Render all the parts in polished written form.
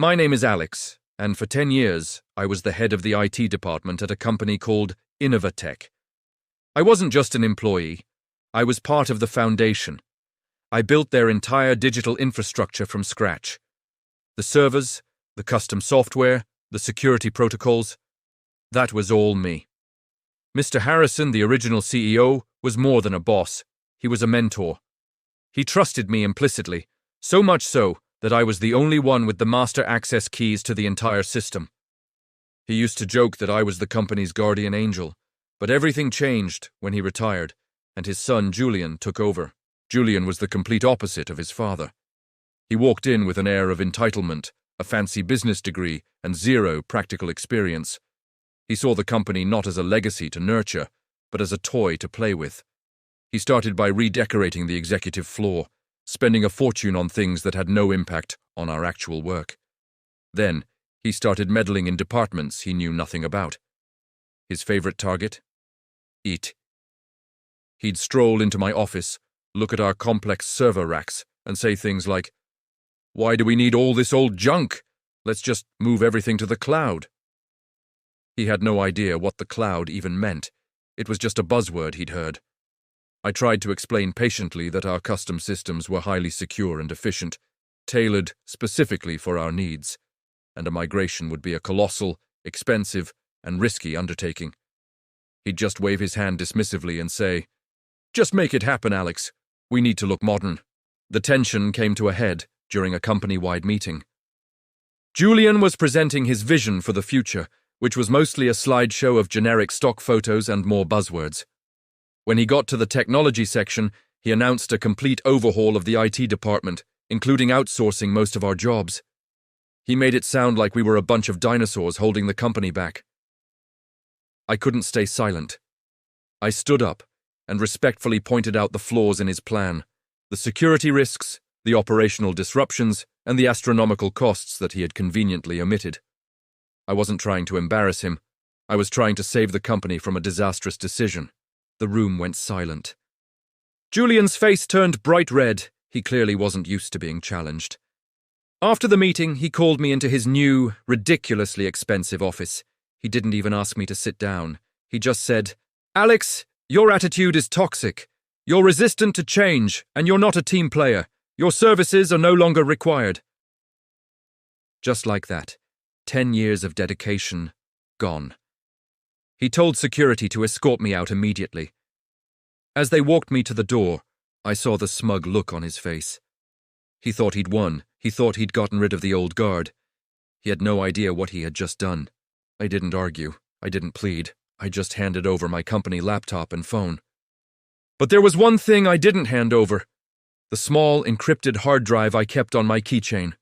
My name is Alex, and for 10 years, I was the head of the IT department at a company called Innovatech. I wasn't just an employee. I was part of the foundation. I built their entire digital infrastructure from scratch. The servers, the custom software, the security protocols, that was all me. Mr. Harrison, the original CEO, was more than a boss. He was a mentor. He trusted me implicitly, so much so that I was the only one with the master access keys to the entire system. He used to joke that I was the company's guardian angel, but everything changed when he retired, and his son Julian took over. Julian was the complete opposite of his father. He walked in with an air of entitlement, a fancy business degree, and zero practical experience. He saw the company not as a legacy to nurture, but as a toy to play with. He started by redecorating the executive floor, spending a fortune on things that had no impact on our actual work. Then, he started meddling in departments he knew nothing about. His favorite target? Eat. He'd stroll into my office, look at our complex server racks, and say things like, "Why do we need all this old junk? Let's just move everything to the cloud." He had no idea what the cloud even meant. It was just a buzzword he'd heard. I tried to explain patiently that our custom systems were highly secure and efficient, tailored specifically for our needs, and a migration would be a colossal, expensive, and risky undertaking. He'd just wave his hand dismissively and say, "Just make it happen, Alex. We need to look modern." The tension came to a head during a company-wide meeting. Julian was presenting his vision for the future, which was mostly a slideshow of generic stock photos and more buzzwords. When he got to the technology section, he announced a complete overhaul of the IT department, including outsourcing most of our jobs. He made it sound like we were a bunch of dinosaurs holding the company back. I couldn't stay silent. I stood up and respectfully pointed out the flaws in his plan, the security risks, the operational disruptions, and the astronomical costs that he had conveniently omitted. I wasn't trying to embarrass him. I was trying to save the company from a disastrous decision. The room went silent. Julian's face turned bright red. He clearly wasn't used to being challenged. After the meeting, he called me into his new, ridiculously expensive office. He didn't even ask me to sit down. He just said, "Alex, your attitude is toxic. You're resistant to change, and you're not a team player. Your services are no longer required." Just like that, 10 years of dedication, gone. He told security to escort me out immediately. As they walked me to the door, I saw the smug look on his face. He thought he'd won. He thought he'd gotten rid of the old guard. He had no idea what he had just done. I didn't argue. I didn't plead. I just handed over my company laptop and phone. But there was one thing I didn't hand over. The small, encrypted hard drive I kept on my keychain.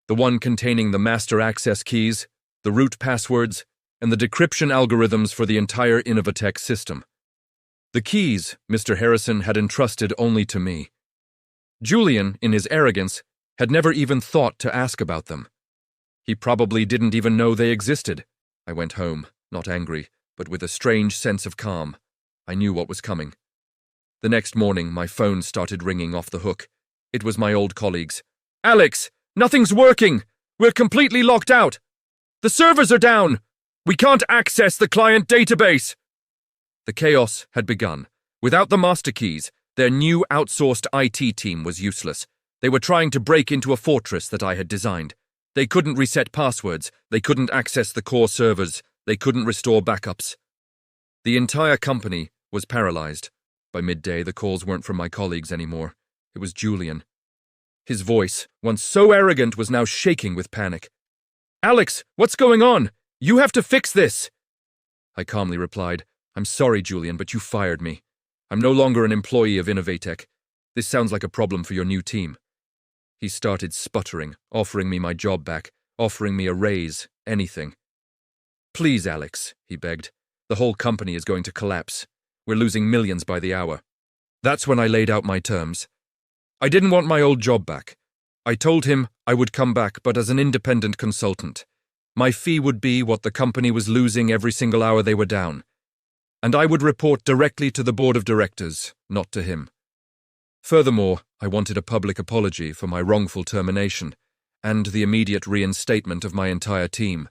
The one containing the master access keys, the root passwords, and the decryption algorithms for the entire Innovatech system. The keys Mr. Harrison had entrusted only to me. Julian, in his arrogance, had never even thought to ask about them. He probably didn't even know they existed. I went home, not angry, but with a strange sense of calm. I knew what was coming. The next morning, my phone started ringing off the hook. It was my old colleagues. "Alex, nothing's working! We're completely locked out! The servers are down! We can't access the client database!" The chaos had begun. Without the master keys, their new outsourced IT team was useless. They were trying to break into a fortress that I had designed. They couldn't reset passwords. They couldn't access the core servers. They couldn't restore backups. The entire company was paralyzed. By midday, the calls weren't from my colleagues anymore. It was Julian. His voice, once so arrogant, was now shaking with panic. "Alex, what's going on? You have to fix this!" I calmly replied, "I'm sorry, Julian, but you fired me. I'm no longer an employee of Innovatech. This sounds like a problem for your new team." He started sputtering, offering me my job back, offering me a raise, anything. "Please, Alex," he begged. "The whole company is going to collapse. We're losing millions by the hour." That's when I laid out my terms. I didn't want my old job back. I told him I would come back, but as an independent consultant. My fee would be what the company was losing every single hour they were down. And I would report directly to the board of directors, not to him. Furthermore, I wanted a public apology for my wrongful termination, and the immediate reinstatement of my entire team,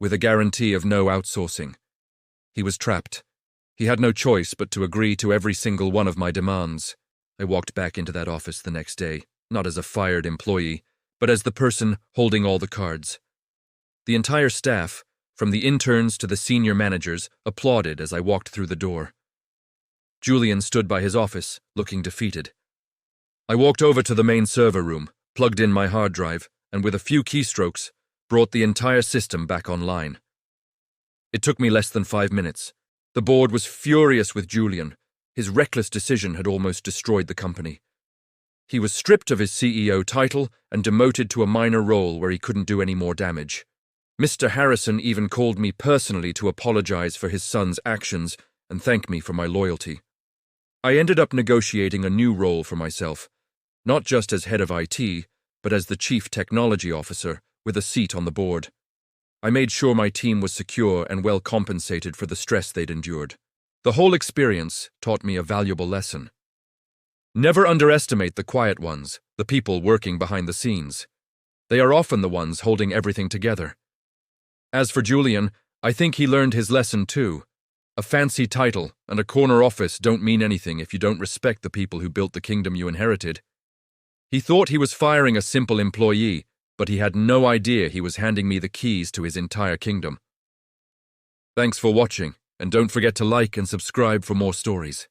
with a guarantee of no outsourcing. He was trapped. He had no choice but to agree to every single one of my demands. I walked back into that office the next day, not as a fired employee, but as the person holding all the cards. The entire staff, from the interns to the senior managers, applauded as I walked through the door. Julian stood by his office, looking defeated. I walked over to the main server room, plugged in my hard drive, and with a few keystrokes, brought the entire system back online. It took me less than 5 minutes. The board was furious with Julian. His reckless decision had almost destroyed the company. He was stripped of his CEO title and demoted to a minor role where he couldn't do any more damage. Mr. Harrison even called me personally to apologize for his son's actions and thank me for my loyalty. I ended up negotiating a new role for myself, not just as head of IT, but as the chief technology officer with a seat on the board. I made sure my team was secure and well compensated for the stress they'd endured. The whole experience taught me a valuable lesson. Never underestimate the quiet ones, the people working behind the scenes. They are often the ones holding everything together. As for Julian, I think he learned his lesson too. A fancy title and a corner office don't mean anything if you don't respect the people who built the kingdom you inherited. He thought he was firing a simple employee, but he had no idea he was handing me the keys to his entire kingdom. Thanks for watching, and don't forget to like and subscribe for more stories.